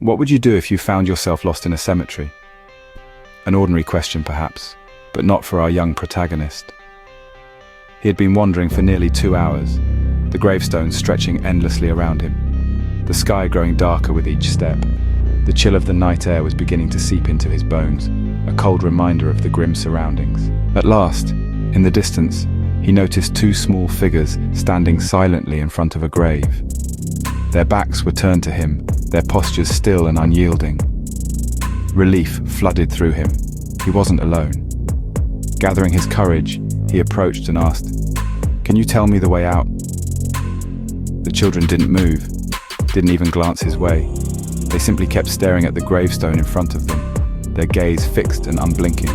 What would you do if you found yourself lost in a cemetery? An ordinary question perhaps, but not for our young protagonist. He had been wandering for nearly 2 hours, the gravestones stretching endlessly around him, the sky growing darker with each step. The chill of the night air was beginning to seep into his bones, a cold reminder of the grim surroundings. At last, in the distance, he noticed 2 small figures standing silently in front of a grave. Their backs were turned to him, their postures still and unyielding. Relief flooded through him. He wasn't alone. Gathering his courage, he approached and asked, "Can you tell me the way out?" The children didn't move, didn't even glance his way. They simply kept staring at the gravestone in front of them, their gaze fixed and unblinking.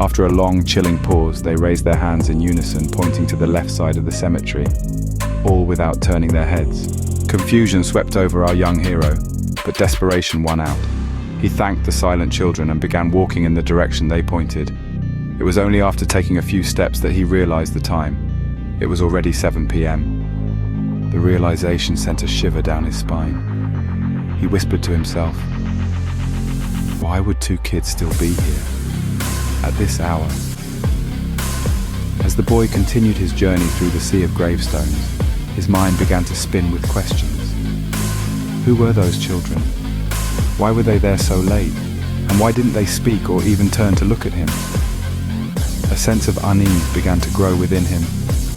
After a long, chilling pause, they raised their hands in unison, pointing to the left side of the cemetery, all without turning their heads. Confusion swept over our young hero, but desperation won out. He thanked the silent children and began walking in the direction they pointed. It was only after taking a few steps that he realized the time. It was already 7 p.m. The realization sent a shiver down his spine. He whispered to himself, "Why would 2 kids still be here at this hour?" As the boy continued his journey through the sea of gravestones, his mind began to spin with questions. Who were those children? Why were they there so late? And why didn't they speak or even turn to look at him? A sense of unease began to grow within him,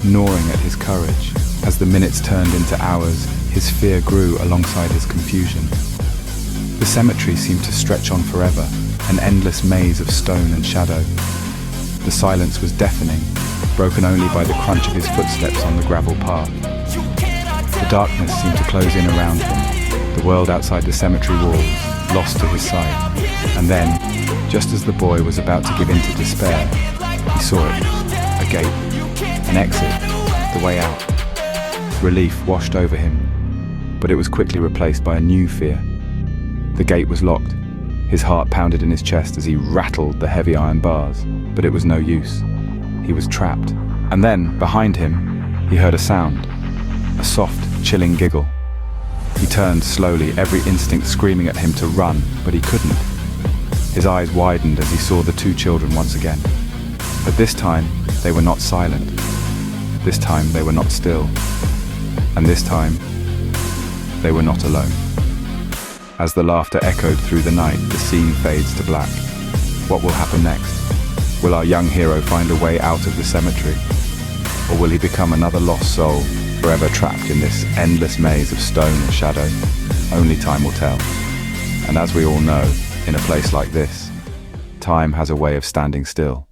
gnawing at his courage. As the minutes turned into hours, his fear grew alongside his confusion. The cemetery seemed to stretch on forever, an endless maze of stone and shadow. The silence was deafening, broken only by the crunch of his footsteps on the gravel path. The darkness seemed to close in around him, the world outside the cemetery walls, lost to his sight. And then, just as the boy was about to give in to despair, he saw it, a gate, an exit, the way out. Relief washed over him, but it was quickly replaced by a new fear. The gate was locked. His heart pounded in his chest as he rattled the heavy iron bars, but it was no use. He was trapped. And then, behind him, he heard a sound, a soft, chilling giggle. He turned slowly, every instinct screaming at him to run, but he couldn't. His eyes widened as he saw the 2 children once again. But this time, they were not silent. This time, they were not still. And this time, they were not alone. As the laughter echoed through the night, the scene fades to black. What will happen next? Will our young hero find a way out of the cemetery? Or will he become another lost soul, forever trapped in this endless maze of stone and shadow? Only time will tell. And as we all know, in a place like this, time has a way of standing still.